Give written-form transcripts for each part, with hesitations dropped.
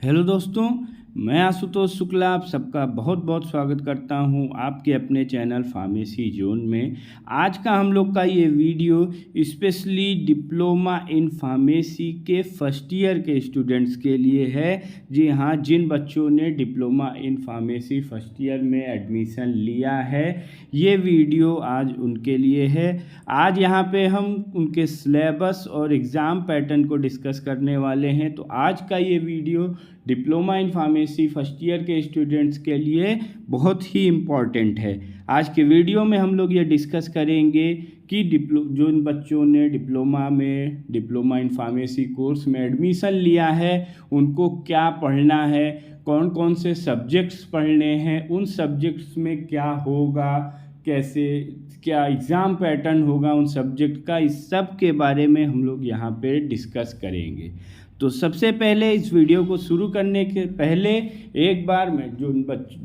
Hello दोस्तों, मैं आशुतोष शुक्ला आप सबका बहुत बहुत स्वागत करता हूं आपके अपने चैनल फार्मेसी जोन में। आज का हम लोग का ये video specially diploma in pharmacy के फर्स्ट ईयर के स्टूडेंट्स के लिए है। जी हाँ, जिन बच्चों ने diploma in pharmacy first year में एडमिशन लिया है, ये वीडियो आज उनके लिए है। आज यहाँ पे हम उनके सिलेबस और एग्ज़ाम पैटर्न को डिस्कस करने वाले हैं। तो आज का ये video diploma in pharmacy first year के स्टूडेंट्स के लिए बहुत ही इम्पॉर्टेंट है। आज के वीडियो में हम लोग ये डिस्कस करेंगे कि जो इन बच्चों ने डिप्लोमा इन फार्मेसी कोर्स में एडमिशन लिया है उनको क्या पढ़ना है, कौन कौन से सब्जेक्ट्स पढ़ने हैं, उन सब्जेक्ट्स में क्या होगा, कैसे क्या एग्ज़ाम पैटर्न होगा उन सब्जेक्ट का, इस सब के बारे में हम लोग यहाँ पे डिस्कस करेंगे। तो सबसे पहले इस वीडियो को शुरू करने के पहले एक बार मैं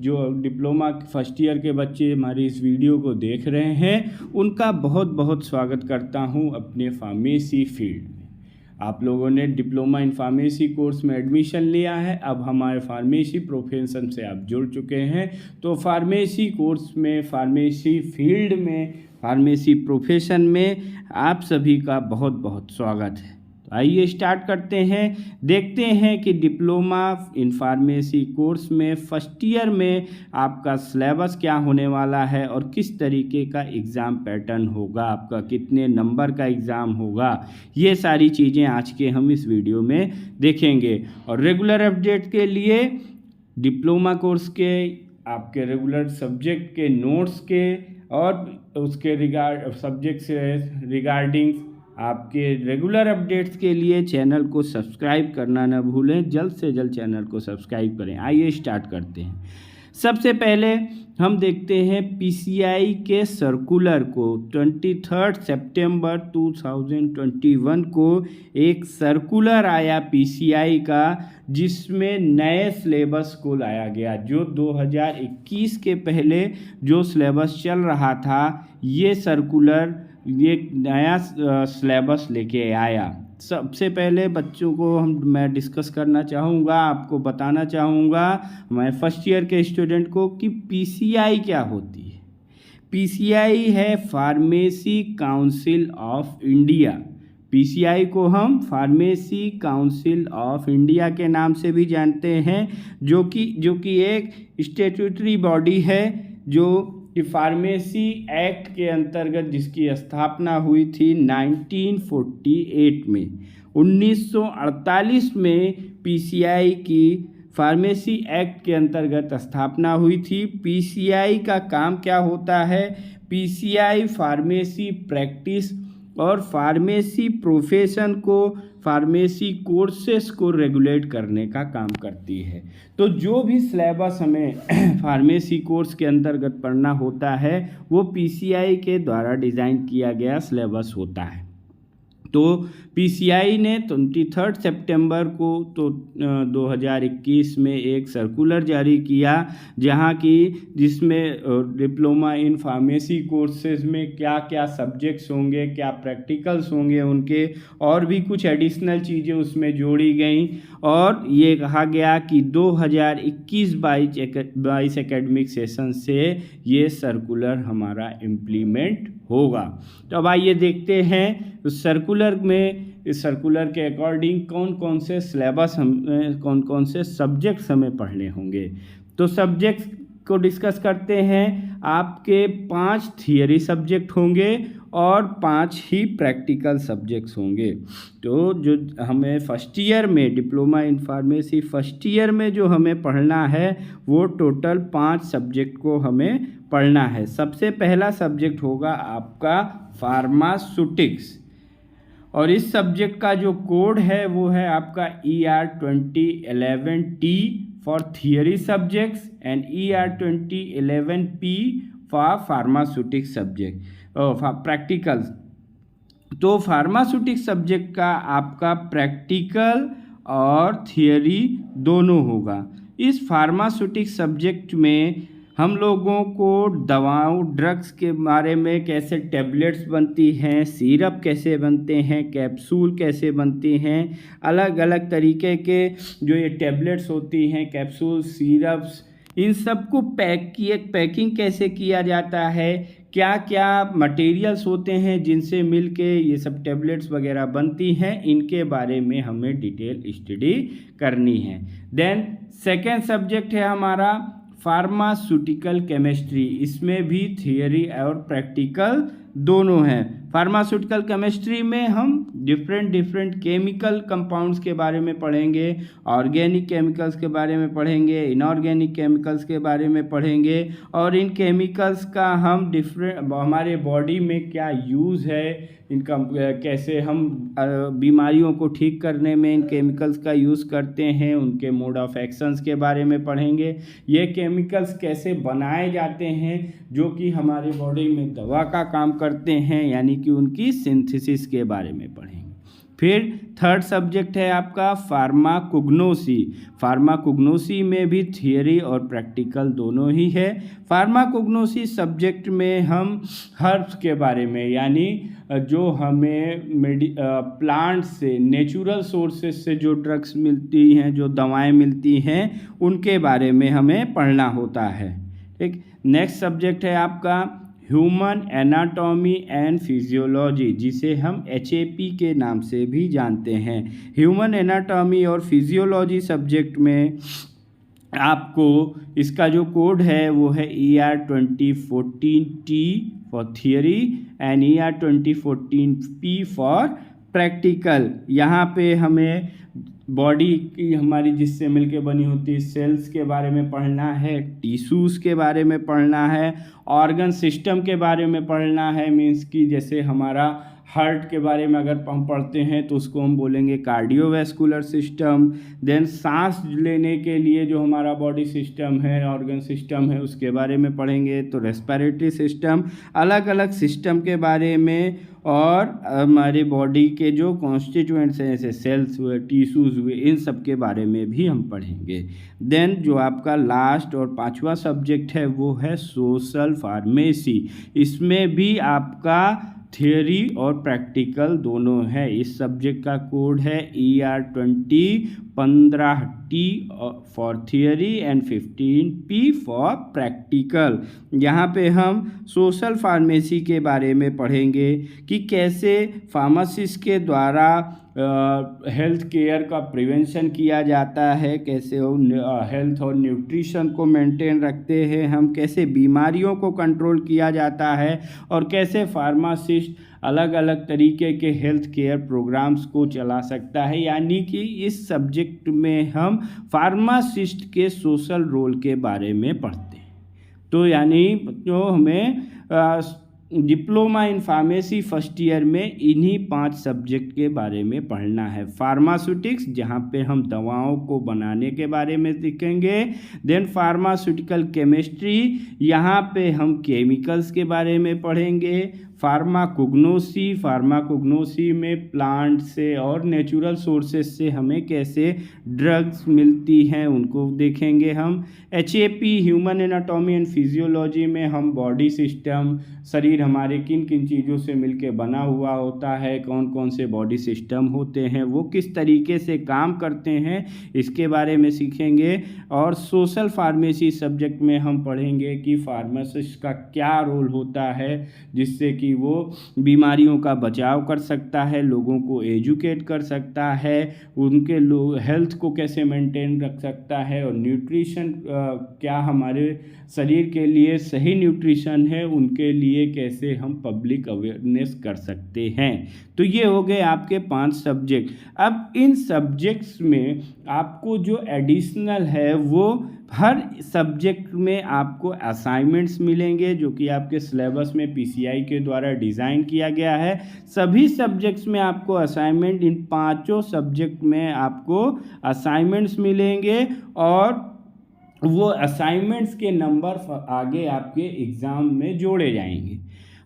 जो डिप्लोमा फर्स्ट ईयर के बच्चे हमारी इस वीडियो को देख रहे हैं उनका बहुत बहुत स्वागत करता हूं अपने फार्मेसी फील्ड में। आप लोगों ने डिप्लोमा इन फार्मेसी कोर्स में एडमिशन लिया है, अब हमारे फार्मेसी प्रोफेशन से आप जुड़ चुके हैं। तो फार्मेसी कोर्स में, फार्मेसी फील्ड में, फार्मेसी प्रोफेशन में आप सभी का बहुत बहुत स्वागत है। आइए स्टार्ट करते हैं, देखते हैं कि डिप्लोमा इन फार्मेसी कोर्स में फर्स्ट ईयर में आपका सिलेबस क्या होने वाला है और किस तरीके का एग्ज़ाम पैटर्न होगा, आपका कितने नंबर का एग्ज़ाम होगा। ये सारी चीज़ें आज के हम इस वीडियो में देखेंगे। और रेगुलर अपडेट के लिए डिप्लोमा कोर्स के आपके रेगुलर सब्जेक्ट के नोट्स के और उसके सब्जेक्ट से रिगार्डिंग आपके रेगुलर अपडेट्स के लिए चैनल को सब्सक्राइब करना न भूलें। जल्द से जल्द चैनल को सब्सक्राइब करें। आइए स्टार्ट करते हैं। सबसे पहले हम देखते हैं पीसीआई के सर्कुलर को। 23 सितंबर 2021 को एक सर्कुलर आया पीसीआई का, जिसमें नए सिलेबस को लाया गया। जो 2021 के पहले जो सिलेबस चल रहा था, ये सर्कुलर ये नया सिलेबस लेके आया। सबसे पहले बच्चों को मैं डिस्कस करना चाहूँगा, आपको बताना चाहूँगा मैं फर्स्ट ईयर के स्टूडेंट को कि पीसीआई क्या होती है। पीसीआई है pharmacy council of India. PCI को हम फार्मेसी काउंसिल ऑफ इंडिया के नाम से भी जानते हैं, जो कि एक स्टैट्यूटरी बॉडी है जो कि फार्मेसी एक्ट के अंतर्गत जिसकी स्थापना हुई थी 1948 में। 1948 में पीसीआई की फार्मेसी एक्ट के अंतर्गत स्थापना हुई थी। पीसीआई का काम क्या होता है? पीसीआई फार्मेसी प्रैक्टिस और फार्मेसी प्रोफेशन को, फार्मेसी कोर्सेस को रेगुलेट करने का काम करती है। तो जो भी सिलेबस हमें फार्मेसी कोर्स के अंतर्गत पढ़ना होता है वो पीसीआई के द्वारा डिज़ाइन किया गया सिलेबस होता है। तो पीसीआई ने 23 सितंबर को 2021 में एक सर्कुलर जारी किया, जिसमें डिप्लोमा इन फार्मेसी कोर्सेज में क्या क्या सब्जेक्ट्स होंगे, क्या प्रैक्टिकल्स होंगे उनके, और भी कुछ एडिशनल चीज़ें उसमें जोड़ी गई। और ये कहा गया कि 2021-22 एकेडमिक सेशन से ये सर्कुलर हमारा इम्प्लीमेंट होगा। तो अब आइए देखते हैं उस सर्कुलर में, इस सर्कुलर के अकॉर्डिंग कौन कौन से सिलेबस कौन कौन से सब्जेक्ट्स हमें पढ़ने होंगे। तो सब्जेक्ट्स को डिस्कस करते हैं। आपके 5 थियरी सब्जेक्ट होंगे और 5 ही प्रैक्टिकल सब्जेक्ट्स होंगे। तो जो हमें फर्स्ट ईयर में diploma in pharmacy first year में जो हमें पढ़ना है वो टोटल 5 सब्जेक्ट को हमें पढ़ना है। सबसे पहला सब्जेक्ट होगा आपका फार्मास्यूटिक्स, और इस सब्जेक्ट का जो कोड है वो है आपका ER2011T for theory subjects and ER2011P for pharmaceutics subject practicals. तो फार्मास्यूटिक्स सब्जेक्ट का आपका प्रैक्टिकल और थियरी दोनों होगा। इस फार्मास्यूटिक्स सब्जेक्ट में हम लोगों को दवाओं ड्रग्स के बारे में, कैसे टैबलेट्स बनती हैं, सिरप कैसे बनते हैं, कैप्सूल कैसे बनती हैं, अलग अलग तरीके के जो ये टैबलेट्स होती हैं, कैप्सूल, सिरप्स, इन सब को पैकिंग कैसे किया जाता है, क्या क्या मटेरियल्स होते हैं जिनसे मिलके ये सब टैबलेट्स वगैरह बनती हैं, इनके बारे में हमें डिटेल स्टडी करनी है। देन सेकेंड सब्जेक्ट है हमारा फार्मास्यूटिकल केमिस्ट्री। इसमें भी थियरी और प्रैक्टिकल दोनों हैं। फार्मास्यूटिकल केमिस्ट्री में हम डिफरेंट केमिकल कंपाउंड्स के बारे में पढ़ेंगे, ऑर्गेनिक केमिकल्स के बारे में पढ़ेंगे, इनऑर्गेनिक केमिकल्स के बारे में पढ़ेंगे, और इन केमिकल्स का हम हमारे बॉडी में क्या यूज़ है, इनका कैसे हम बीमारियों को ठीक करने में इन केमिकल्स का यूज़ करते हैं, उनके मोड ऑफ एक्शंस के बारे में पढ़ेंगे, ये केमिकल्स कैसे बनाए जाते हैं जो कि हमारे बॉडी में दवा का काम करते हैं, यानी कि उनकी सिंथेसिस के बारे में पढ़ेंगे। फिर थर्ड सब्जेक्ट है आपका फार्माकोग्नोसी। फार्माकोग्नोसी में भी थियरी और प्रैक्टिकल दोनों ही है। फार्माकोग्नोसी सब्जेक्ट में हम हर्ब्स के बारे में, यानी जो हमें प्लांट से, नेचुरल सोर्सेज से जो ड्रग्स मिलती हैं, जो दवाएं मिलती हैं, उनके बारे में हमें पढ़ना होता है। ठीक, नेक्स्ट सब्जेक्ट है आपका ह्यूमन एनाटॉमी एंड फिजियोलॉजी, जिसे हम HAP के नाम से भी जानते हैं। ह्यूमन एनाटॉमी और फिजियोलॉजी सब्जेक्ट में आपको इसका जो कोड है वो है ER 2014T for theory and ER 2014P for practical. यहाँ पे हमें बॉडी की हमारी जिससे मिलके बनी होती है सेल्स के बारे में पढ़ना है, टिश्यूज़ के बारे में पढ़ना है, ऑर्गन सिस्टम के बारे में पढ़ना है। मीन्स कि जैसे हमारा हार्ट के बारे में अगर हम पढ़ते हैं तो उसको हम बोलेंगे कार्डियोवैस्कुलर सिस्टम। देन सांस लेने के लिए जो हमारा बॉडी सिस्टम है, ऑर्गन सिस्टम है, उसके बारे में पढ़ेंगे तो रेस्पिरेटरी सिस्टम। अलग अलग सिस्टम के बारे में और हमारे बॉडी के जो कॉन्स्टिट्यूएंट्स हैं, जैसे सेल्स हुए, टिश्यूज़ हुए, इन सब के बारे में भी हम पढ़ेंगे। देन जो आपका लास्ट और पांचवा सब्जेक्ट है वो है सोशल फार्मेसी। इसमें भी आपका थियरी और प्रैक्टिकल दोनों है। इस सब्जेक्ट का कोड है ER 2015T for theory and 15P for practical. यहाँ पे हम सोशल फार्मेसी के बारे में पढ़ेंगे कि कैसे फार्मासिस्ट के द्वारा हेल्थ केयर का प्रिवेंशन किया जाता है, कैसे हेल्थ और न्यूट्रिशन को मेंटेन रखते हैं हम, कैसे बीमारियों को कंट्रोल किया जाता है, और कैसे फार्मासिस्ट अलग अलग तरीके के हेल्थ केयर प्रोग्राम्स को चला सकता है। यानी कि इस सब्जेक्ट में हम फार्मासिस्ट के सोशल रोल के बारे में पढ़ते हैं। तो यानी जो हमें diploma in pharmacy first year में इन्हीं 5 सब्जेक्ट के बारे में पढ़ना है। फार्मास्यूटिक्स, जहाँ पे हम दवाओं को बनाने के बारे में सीखेंगे। देन फार्मास्यूटिकल केमिस्ट्री, यहाँ पे हम केमिकल्स के बारे में पढ़ेंगे। फार्माकोग्नोसी में प्लांट से और नेचुरल सोर्सेज से हमें कैसे ड्रग्स मिलती हैं उनको देखेंगे हम। HAP human anatomy and physiology में हम बॉडी सिस्टम, शरीर हमारे किन किन चीज़ों से मिलके बना हुआ होता है, कौन कौन से बॉडी सिस्टम होते हैं, वो किस तरीके से काम करते हैं, इसके बारे में सीखेंगे। और सोशल फार्मेसी सब्जेक्ट में हम पढ़ेंगे कि फार्मासिस्ट का क्या रोल होता है, जिससे कि वो बीमारियों का बचाव कर सकता है, लोगों को एजुकेट कर सकता है, उनके हेल्थ को कैसे मेंटेन रख सकता है, और न्यूट्रिशन क्या हमारे शरीर के लिए सही न्यूट्रिशन है, उनके लिए कैसे हम पब्लिक अवेयरनेस कर सकते हैं। तो ये हो गए आपके 5 सब्जेक्ट। अब इन सब्जेक्ट्स में आपको जो एडिशनल है वो हर सब्जेक्ट में आपको असाइनमेंट्स मिलेंगे, जो कि आपके सिलेबस में PCI के द्वारा डिज़ाइन किया गया है। सभी सब्जेक्ट्स में आपको असाइनमेंट, इन 5 सब्जेक्ट में आपको असाइनमेंट्स मिलेंगे, और वो असाइनमेंट्स के नंबर आगे आपके एग्ज़ाम में जोड़े जाएंगे।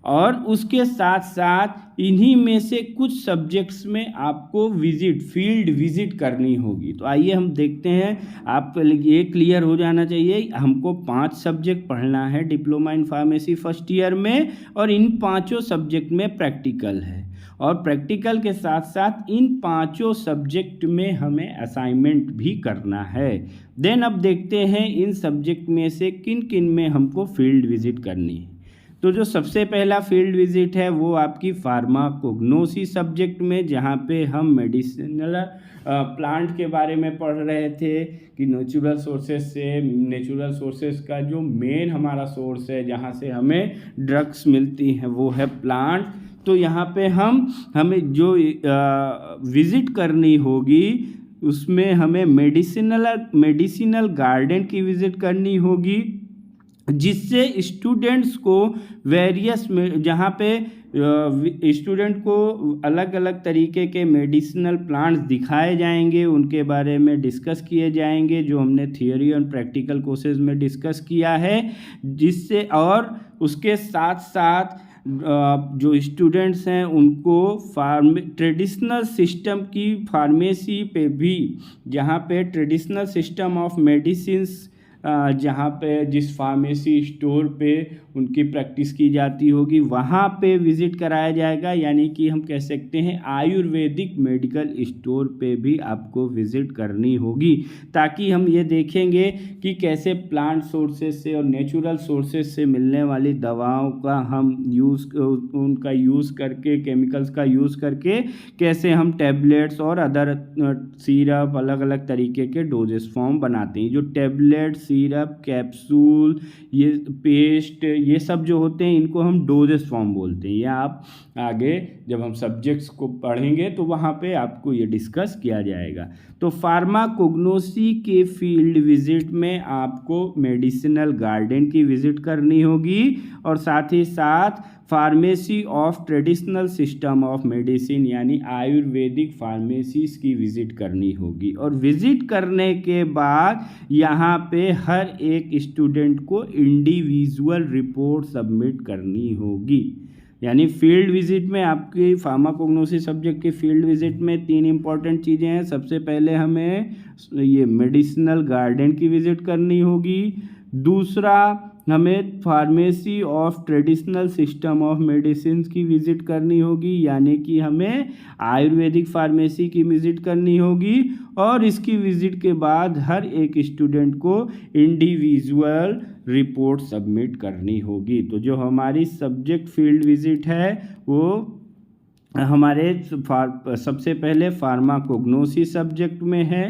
और उसके साथ साथ इन्हीं में से कुछ सब्जेक्ट्स में आपको फील्ड विजिट करनी होगी। तो आइए हम देखते हैं। आप ये क्लियर हो जाना चाहिए, हमको 5 सब्जेक्ट पढ़ना है diploma in pharmacy first year में, और इन 5 सब्जेक्ट में प्रैक्टिकल है, और प्रैक्टिकल के साथ साथ इन 5 सब्जेक्ट में हमें असाइनमेंट भी करना है। देन अब देखते हैं इन सब्जेक्ट में से किन किन में हमको फील्ड विजिट करनी है। तो जो सबसे पहला फील्ड विजिट है वो आपकी फार्माकोग्नोसी सब्जेक्ट में, जहाँ पे हम मेडिसिनल प्लांट के बारे में पढ़ रहे थे कि नेचुरल सोर्सेस का जो मेन हमारा सोर्स है जहाँ से हमें ड्रग्स मिलती हैं वो है प्लांट। तो यहाँ पे हमें जो विजिट करनी होगी उसमें हमें मेडिसिनल गार्डन की विजिट करनी होगी, जिससे स्टूडेंट्स को जहाँ पे स्टूडेंट को अलग अलग तरीके के मेडिसिनल प्लांट्स दिखाए जाएंगे, उनके बारे में डिस्कस किए जाएंगे, जो हमने थियोरी और प्रैक्टिकल कोर्सेज में डिस्कस किया है। जिससे और उसके साथ साथ जो स्टूडेंट्स हैं उनको ट्रेडिशनल सिस्टम की फार्मेसी पे भी, जहाँ पे ट्रेडिशनल सिस्टम ऑफ मेडिसिन्स जहाँ पे जिस फार्मेसी स्टोर पे उनकी प्रैक्टिस की जाती होगी वहाँ पे विज़िट कराया जाएगा। यानी कि हम कह सकते हैं आयुर्वेदिक मेडिकल स्टोर पे भी आपको विज़िट करनी होगी, ताकि हम ये देखेंगे कि कैसे प्लांट सोर्सेज से और नेचुरल सोर्सेज से मिलने वाली दवाओं का हम उनका यूज़ करके, केमिकल्स का यूज़ करके कैसे हम टैबलेट्स और अदर सिरप अलग अलग तरीके के डोजेस फॉर्म बनाते हैं। जो टैबलेट, सिरप, कैप्सूल, ये पेस्ट, ये सब जो होते हैं इनको हम डोजेस फॉर्म बोलते हैं। या आप आगे जब हम सब्जेक्ट्स को पढ़ेंगे तो वहाँ पे आपको ये डिस्कस किया जाएगा। तो फार्माकोग्नोसी के फील्ड विजिट में आपको मेडिसिनल गार्डन की विजिट करनी होगी, और साथ ही साथ pharmacy of traditional system of medicine यानी आयुर्वेदिक फार्मेसीज की विज़िट करनी होगी। और विज़िट करने के बाद यहाँ पे हर एक स्टूडेंट को इंडिविजुअल रिपोर्ट सबमिट करनी होगी। यानी फील्ड विजिट में आपकी फार्माकोग्नोसी सब्जेक्ट की फील्ड विजिट में 3 इंपॉर्टेंट चीज़ें हैं। सबसे पहले हमें ये मेडिसिनल गार्डन की विज़िट करनी होगी, दूसरा हमें pharmacy of traditional system of medicine की विज़िट करनी होगी, यानी कि हमें आयुर्वेदिक फार्मेसी की विज़िट करनी होगी, और इसकी विज़िट के बाद हर एक स्टूडेंट को इंडिविजुअल रिपोर्ट सबमिट करनी होगी। तो जो हमारी सब्जेक्ट फील्ड विज़िट है वो हमारे सबसे पहले फार्माकोग्नोसी सब्जेक्ट में है।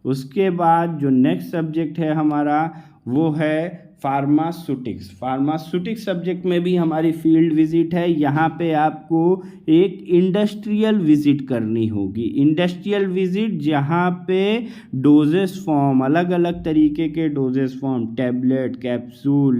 उसके बाद जो नेक्स्ट सब्जेक्ट है हमारा वो है फार्मास्यूटिक्स सब्जेक्ट में भी हमारी फील्ड विजिट है। यहाँ पे आपको एक इंडस्ट्रियल विजिट करनी होगी। इंडस्ट्रियल विजिट जहाँ पे डोजेस फॉर्म, अलग अलग तरीके के doses form, tablet, capsule,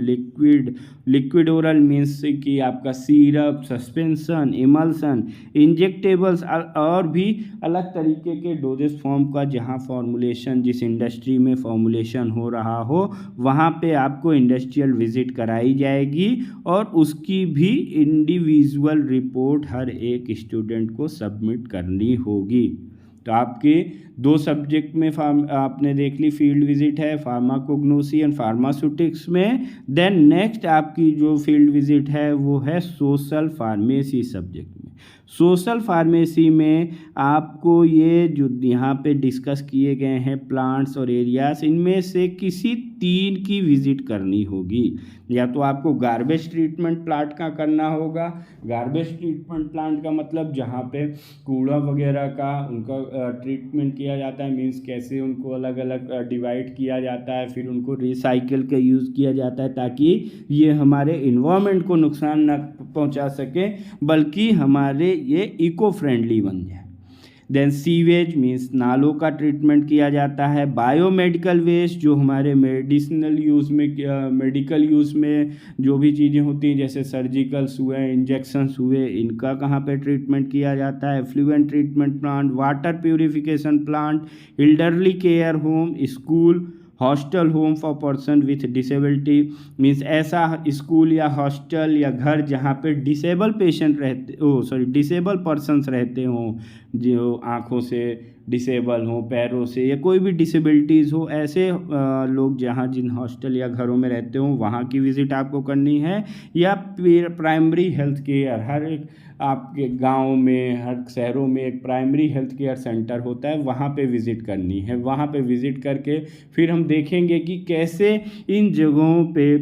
liquid oral means कि आपका सिरप, सस्पेंशन, इमल्सन, इंजेक्टेबल्स और भी अलग तरीके के डोजेस फॉर्म का जहाँ फॉर्मुलेशन, जिस इंडस्ट्री में फॉर्मुलेशन हो रहा हो वहाँ पे आपको इंडस्ट्रियल विजिट कराई जाएगी, और उसकी भी इंडिविजुअल रिपोर्ट हर एक स्टूडेंट को सबमिट करनी होगी। तो आपके 2 सब्जेक्ट में आपने देख ली फील्ड विजिट है, फार्माकोग्नोसी एंड फार्मास्यूटिक्स में। देन नेक्स्ट आपकी जो फील्ड विजिट है वो है सोशल फार्मेसी सब्जेक्ट में। सोशल फार्मेसी में आपको ये जो यहाँ पे डिस्कस किए गए हैं प्लांट्स और एरियाज, इनमें से किसी 3 की विजिट करनी होगी। या तो आपको गार्बेज ट्रीटमेंट प्लांट का करना होगा। गार्बेज ट्रीटमेंट प्लांट का मतलब जहाँ पे कूड़ा वगैरह का उनका ट्रीटमेंट किया जाता है, मीन्स कैसे उनको अलग अलग डिवाइड किया जाता है, फिर उनको रिसाइकिल के यूज़ किया जाता है ताकि ये हमारे इन्वायरमेंट को नुकसान न पहुंचा सके, बल्कि हमारे ये इको फ्रेंडली बन जाए। देन सीवेज मीन्स नालों का ट्रीटमेंट किया जाता है। बायोमेडिकल वेस्ट जो हमारे मेडिसिनल यूज़ में, मेडिकल यूज़ में जो भी चीज़ें होती हैं जैसे सर्जिकल्स हुए, इंजेक्शंस हुए, इनका कहाँ पे ट्रीटमेंट किया जाता है। Effluent treatment plant, water purification plant, elderly care home, school, hostel home for person with disability means ऐसा स्कूल या हॉस्टल या घर जहाँ पे डिसेबल पेशेंट रहते डिसेबल पर्सन्स रहते हों, जो आँखों से डिसेबल हों, पैरों से, या कोई भी डिसेबिलिटीज़ हो, ऐसे लोग जहाँ जिन हॉस्टल या घरों में रहते हों वहाँ की विज़िट आपको करनी है। या प्राइमरी हेल्थ केयर, हर एक आपके गांव में, हर शहरों में एक प्राइमरी हेल्थ केयर सेंटर होता है, वहाँ पे विज़िट करनी है। वहाँ पे विज़िट करके फिर हम देखेंगे कि कैसे इन जगहों पे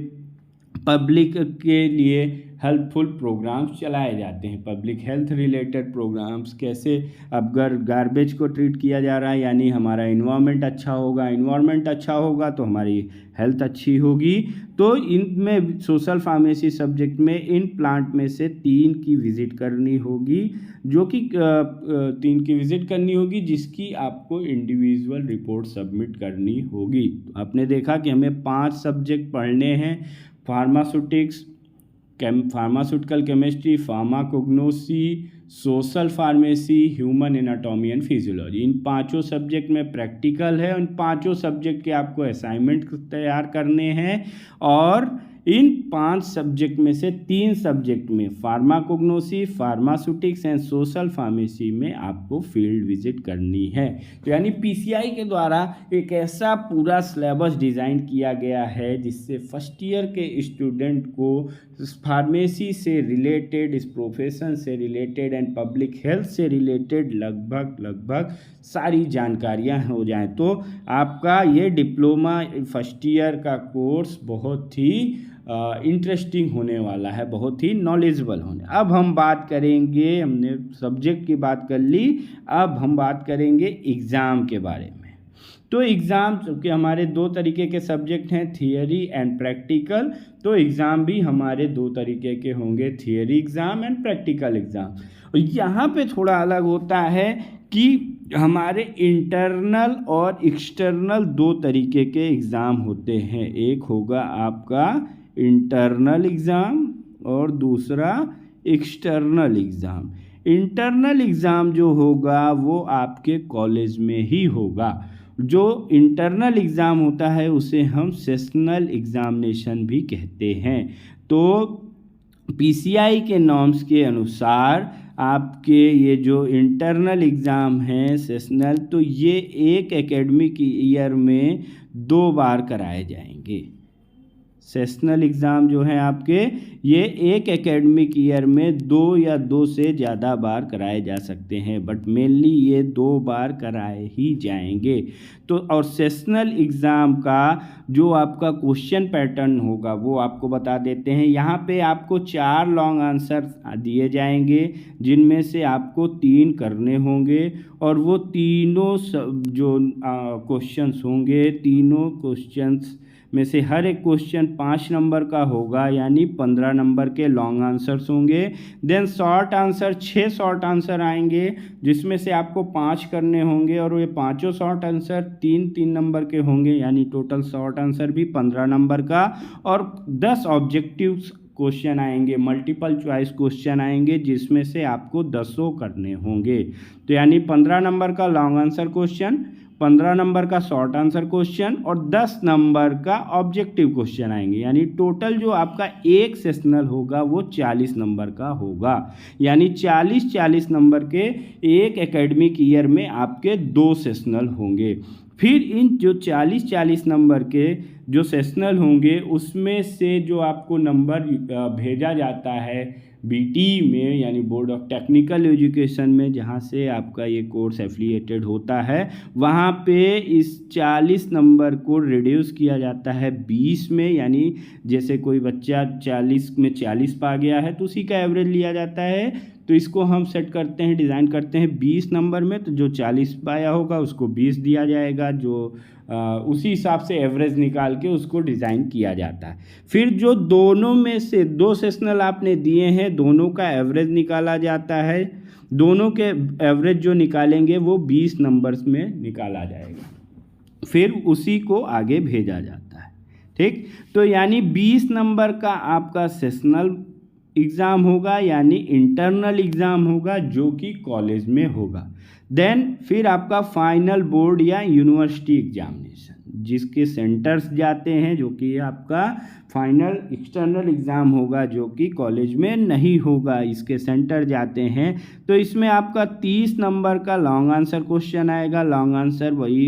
पब्लिक के लिए हेल्पफुल प्रोग्राम्स चलाए जाते हैं। पब्लिक हेल्थ रिलेटेड प्रोग्राम्स कैसे, अगर गार्बेज को ट्रीट किया जा रहा है यानी हमारा इन्वायरमेंट अच्छा होगा, इन्वायरमेंट अच्छा होगा तो हमारी हेल्थ अच्छी होगी। तो इनमें सोशल फार्मेसी सब्जेक्ट में इन प्लांट में से 3 की विज़िट करनी होगी, जो कि 3 की विज़िट करनी होगी, जिसकी आपको इंडिविजुअल रिपोर्ट सबमिट करनी होगी। तो आपने देखा कि हमें 5 सब्जेक्ट पढ़ने हैं, pharmaceutics, pharmaceutical chemistry, pharmacognosy, social pharmacy, human anatomy and physiology. In 5 subject में प्रैक्टिकल है। इन 5 सब्जेक्ट के आपको असाइनमेंट तैयार करने हैं और इन 5 सब्जेक्ट में से 3 सब्जेक्ट में pharmacognosy, pharmaceutics and social pharmacy में आपको फील्ड विजिट करनी है। तो यानी पीसीआई के द्वारा एक ऐसा पूरा सिलेबस डिज़ाइन किया गया है जिससे फर्स्ट ईयर के स्टूडेंट को फार्मेसी से रिलेटेड, इस प्रोफेशन से रिलेटेड एंड पब्लिक हेल्थ से रिलेटेड लगभग सारी जानकारियां हो जाएं। तो आपका ये डिप्लोमा फर्स्ट ईयर का कोर्स बहुत ही इंटरेस्टिंग होने वाला है, बहुत ही नॉलेजेबल होने। अब हम बात करेंगे, हमने सब्जेक्ट की बात कर ली, अब हम बात करेंगे एग्ज़ाम के बारे में। तो एग्ज़ाम चूँकि हमारे 2 तरीके के सब्जेक्ट हैं, थियरी एंड प्रैक्टिकल, तो एग्ज़ाम भी हमारे 2 तरीके के होंगे, theory exam and practical exam. यहाँ पे थोड़ा अलग होता है कि हमारे इंटरनल और एक्सटर्नल 2 तरीके के एग्ज़ाम होते हैं। एक होगा आपका इंटरनल एग्ज़ाम और दूसरा एक्सटर्नल एग्ज़ाम। इंटरनल एग्ज़ाम जो होगा वो आपके कॉलेज में ही होगा। जो इंटरनल एग्ज़ाम होता है उसे हम सेशनल एग्ज़ामिनेशन भी कहते हैं। तो पीसीआई के नॉर्म्स के अनुसार आपके ये जो इंटरनल एग्ज़ाम हैं सेशनल, तो ये एक एकेडमिक ईयर में 2 बार कराए जाएंगे। सेशनल एग्ज़ाम जो हैं आपके, ये एक एकेडमिक ईयर में 2 या 2 से ज़्यादा बार कराए जा सकते हैं, बट मेनली ये 2 बार कराए ही जाएंगे। तो और सेशनल एग्ज़ाम का जो आपका क्वेश्चन पैटर्न होगा वो आपको बता देते हैं। यहाँ पे आपको 4 लॉन्ग आंसर दिए जाएंगे, जिनमें से आपको 3 करने होंगे और वो तीनों जो क्वेश्चंस होंगे, तीनों क्वेश्चंस में से हर एक क्वेश्चन 5 नंबर का होगा, यानी 15 नंबर के लॉन्ग आंसर्स होंगे। Then short answer 6 short answer आएंगे, जिसमें से आपको 5 करने होंगे और ये 5 शॉर्ट आंसर 3-3 नंबर के होंगे, यानी टोटल शॉर्ट आंसर भी 15 नंबर का। और 10 ऑब्जेक्टिव क्वेश्चन आएंगे, मल्टीपल चॉइस क्वेश्चन आएंगे, जिसमें से आपको 10 करने होंगे। तो यानी 15 नंबर का लॉन्ग आंसर क्वेश्चन, 15 नंबर का शॉर्ट आंसर क्वेश्चन और 10 नंबर का ऑब्जेक्टिव क्वेश्चन आएंगे। यानी टोटल जो आपका एक सेशनल होगा वो 40 नंबर का होगा। यानी 40 नंबर के एक एकेडमिक ईयर में आपके 2 सेशनल होंगे। फिर इन जो 40 नंबर के जो सेशनल होंगे उसमें से जो आपको नंबर भेजा जाता है बीटी में, यानी बोर्ड ऑफ टेक्निकल एजुकेशन में, जहाँ से आपका ये कोर्स एफिलिएटेड होता है, वहाँ पे इस 40 नंबर को रिड्यूस किया जाता है 20 में। यानी जैसे कोई बच्चा 40 में 40 पा गया है तो उसी का एवरेज लिया जाता है। तो इसको हम सेट करते हैं, डिज़ाइन करते हैं 20 नंबर में, तो जो 40 पाया होगा उसको 20 दिया जाएगा, जो उसी हिसाब से एवरेज निकाल के उसको डिज़ाइन किया जाता है। फिर जो दोनों में से 2 सेशनल आपने दिए हैं, दोनों का एवरेज निकाला जाता है। दोनों के एवरेज जो निकालेंगे वो 20 नंबर्स में निकाला जाएगा, फिर उसी को आगे भेजा जाता है। ठीक, तो यानी 20 नंबर का आपका सेशनल एग्ज़ाम होगा, यानी इंटरनल एग्ज़ाम होगा, जो कि कॉलेज में होगा। देन फिर आपका फाइनल बोर्ड या यूनिवर्सिटी एग्जामिनेशन, जिसके सेंटर्स जाते हैं, जो कि आपका फाइनल एक्सटर्नल एग्ज़ाम होगा, जो कि कॉलेज में नहीं होगा, इसके सेंटर जाते हैं। तो इसमें आपका 30 नंबर का लॉन्ग आंसर क्वेश्चन आएगा। लॉन्ग आंसर वही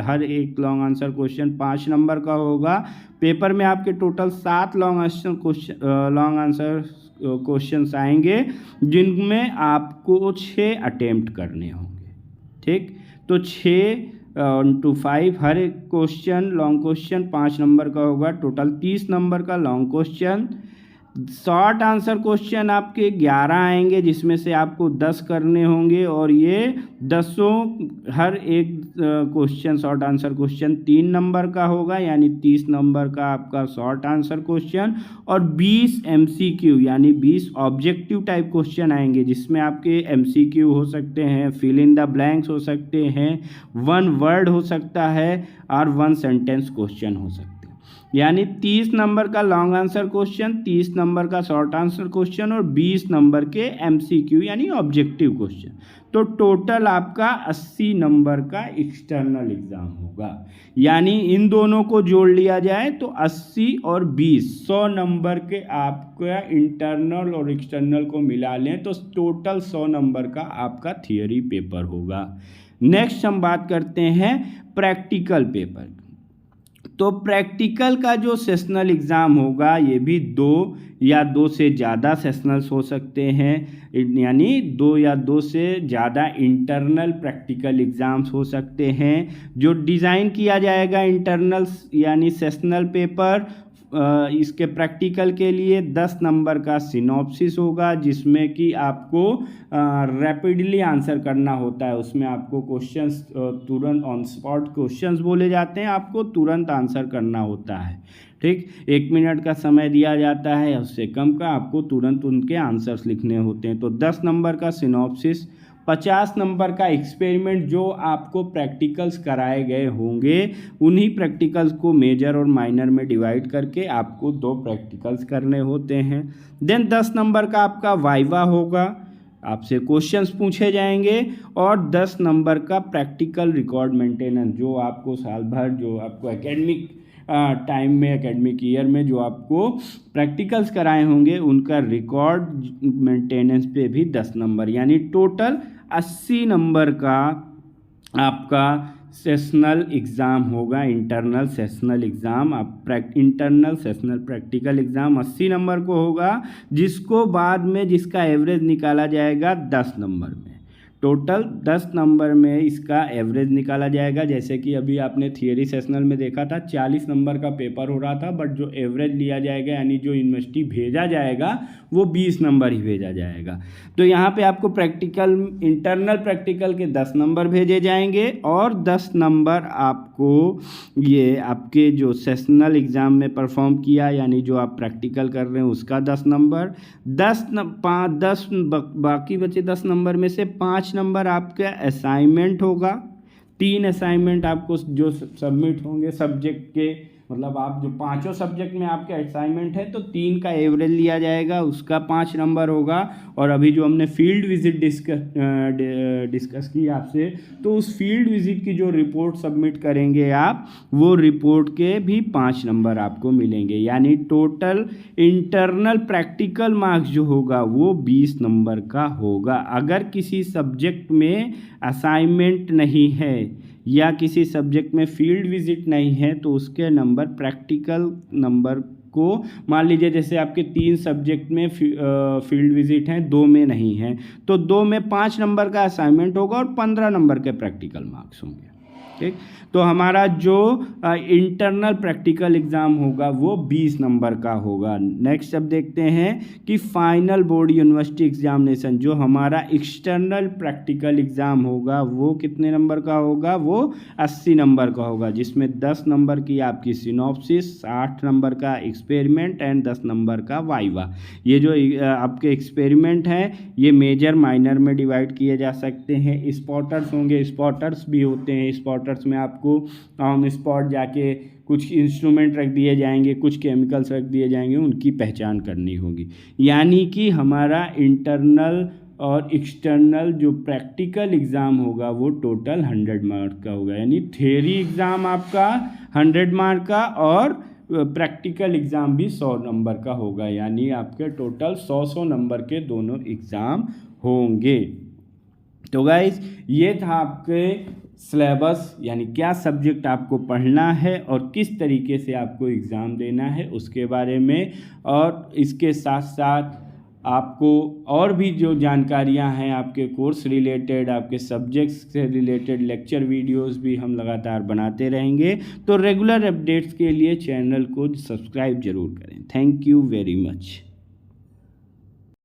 हर एक लॉन्ग आंसर क्वेश्चन 5 नंबर का होगा। पेपर में आपके टोटल 7 लॉन्ग आंसर क्वेश्चंस आएंगे, जिनमें आपको 6 अटेम्प्ट करने होंगे। ठीक, तो 6 into 5 हर एक क्वेश्चन लॉन्ग क्वेश्चन 5 नंबर का होगा। टोटल 30 नंबर का long question. Short answer question आपके 11 आएंगे, जिसमें से आपको 10 करने होंगे, और ये 10 हर एक question short answer question 3 number का होगा, यानी 30 नंबर का आपका शॉर्ट आंसर क्वेश्चन। और 20 MCQ यानी 20 ऑब्जेक्टिव टाइप क्वेश्चन आएंगे, जिसमें आपके MCQ हो सकते हैं, फिल इन द ब्लैंक्स हो सकते हैं, 1 वर्ड हो सकता है, और 1 सेंटेंस क्वेश्चन हो सकते हैं। यानी 30 नंबर का लॉन्ग आंसर क्वेश्चन, 30 नंबर का शॉर्ट आंसर क्वेश्चन, और 20 नंबर के MCQ यानी ऑब्जेक्टिव क्वेश्चन। तो टोटल आपका 80 नंबर का एक्सटर्नल एग्ज़ाम होगा। यानी इन दोनों को जोड़ लिया जाए तो 80 और 20 100 नंबर के आपका इंटरनल और एक्सटर्नल को मिला लें तो टोटल 100 नंबर का आपका थियरी पेपर होगा। नेक्स्ट हम बात करते हैं प्रैक्टिकल पेपर। तो प्रैक्टिकल का जो सेशनल एग्ज़ाम होगा, ये भी 2 या 2 से ज़्यादा सेशनल्स हो सकते हैं, यानी 2 या 2 से ज़्यादा इंटरनल प्रैक्टिकल एग्ज़ाम्स हो सकते हैं। जो डिज़ाइन किया जाएगा इंटरनल यानी सेशनल पेपर, इसके प्रैक्टिकल के लिए 10 नंबर का सिनॉप्सिस होगा, जिसमें कि आपको रैपिडली आंसर करना होता है। उसमें आपको क्वेश्चंस तुरंत ऑन स्पॉट क्वेश्चंस बोले जाते हैं, आपको तुरंत आंसर करना होता है। ठीक, 1 मिनट का समय दिया जाता है, उससे कम का आपको तुरंत उनके आंसर्स लिखने होते हैं। तो 10 नंबर का सिनॉप्सिस, 50 नंबर का एक्सपेरिमेंट, जो आपको प्रैक्टिकल्स कराए गए होंगे, उन्हीं प्रैक्टिकल्स को मेजर और माइनर में डिवाइड करके आपको 2 प्रैक्टिकल्स करने होते हैं। देन 10 नंबर का आपका वाइवा होगा, आपसे क्वेश्चंस पूछे जाएंगे, और 10 नंबर का प्रैक्टिकल रिकॉर्ड मेंटेनेंस, जो आपको साल भर जो आपको एकेडमिक टाइम में एकेडमिक ईयर में जो आपको प्रैक्टिकल्स कराए होंगे, उनका रिकॉर्ड मेंटेनेंस पे भी 10 नंबर, यानी टोटल 80 नंबर का आपका सेशनल एग्ज़ाम होगा। Internal sessional exam internal sessional practical exam 80 number को होगा, जिसको बाद में जिसका एवरेज निकाला जाएगा 10 नंबर में। टोटल 10 नंबर में इसका एवरेज निकाला जाएगा। जैसे कि अभी आपने थियरी सेशनल में देखा था 40 नंबर का पेपर हो रहा था, बट जो एवरेज लिया जाएगा यानी जो यूनिवर्सिटी भेजा जाएगा वो 20 नंबर ही भेजा जाएगा। तो यहाँ पे आपको प्रैक्टिकल इंटरनल प्रैक्टिकल के 10 नंबर भेजे जाएंगे, और 10 नंबर आपको ये आपके जो सेशनल एग्ज़ाम में परफॉर्म किया यानी जो आप प्रैक्टिकल कर रहे हैं उसका 10 नंबर, 10 बाकी बचे 10 नंबर में से 5 नंबर आपका असाइनमेंट होगा। 3 असाइनमेंट आपको जो सबमिट होंगे सब्जेक्ट के, मतलब आप जो 5 सब्जेक्ट में आपके असाइनमेंट है तो 3 का एवरेज लिया जाएगा, उसका 5 नंबर होगा। और अभी जो हमने फील्ड विजिट डिस्कस की आपसे, तो उस फील्ड विजिट की जो रिपोर्ट सबमिट करेंगे आप, वो रिपोर्ट के भी 5 नंबर आपको मिलेंगे। यानी टोटल इंटरनल प्रैक्टिकल मार्क्स जो होगा वो 20 नंबर का होगा। अगर किसी सब्जेक्ट में असाइनमेंट नहीं है या किसी सब्जेक्ट में फील्ड विजिट नहीं है, तो उसके नंबर प्रैक्टिकल नंबर को, मान लीजिए जैसे आपके 3 सब्जेक्ट में फील्ड विजिट हैं, 2 में नहीं है, तो 2 में 5 नंबर का असाइनमेंट होगा और 15 नंबर के प्रैक्टिकल मार्क्स होंगे। ठीक, तो हमारा जो इंटरनल प्रैक्टिकल एग्ज़ाम होगा वो 20 नंबर का होगा। नेक्स्ट अब देखते हैं कि फाइनल बोर्ड यूनिवर्सिटी एग्जामिनेशन, जो हमारा एक्सटर्नल प्रैक्टिकल एग्ज़ाम होगा, वो कितने नंबर का होगा? वो 80 नंबर का होगा, जिसमें 10 नंबर की आपकी सिनॉप्सिस, 60 नंबर का एक्सपेरिमेंट एंड 10 नंबर का वाइवा। ये जो आपके एक्सपेरिमेंट हैं ये मेजर माइनर में डिवाइड किए जा सकते हैं। स्पॉटर्स होंगे, स्पॉटर्स भी होते हैं, स्पॉटर्स में आपको ऑन स्पॉट जाके कुछ इंस्ट्रूमेंट रख दिए जाएंगे, कुछ केमिकल्स रख दिए जाएंगे, उनकी पहचान करनी होगी। यानी कि हमारा इंटरनल और एक्सटर्नल जो प्रैक्टिकल एग्ज़ाम होगा वो टोटल 100 मार्क्स का होगा। यानी थ्योरी एग्ज़ाम आपका 100 मार्क का, और प्रैक्टिकल एग्ज़ाम भी 100 नंबर का होगा, यानी आपके टोटल 100 नंबर के दोनों एग्ज़ाम होंगे। तो गाइस ये था आपके सिलेबस, यानी क्या सब्जेक्ट आपको पढ़ना है और किस तरीके से आपको एग्ज़ाम देना है उसके बारे में। और इसके साथ साथ आपको और भी जो जानकारियां हैं आपके कोर्स रिलेटेड, आपके सब्जेक्ट्स से रिलेटेड लेक्चर वीडियोस भी हम लगातार बनाते रहेंगे। तो रेगुलर अपडेट्स के लिए चैनल को सब्सक्राइब जरूर करें। Thank you very much.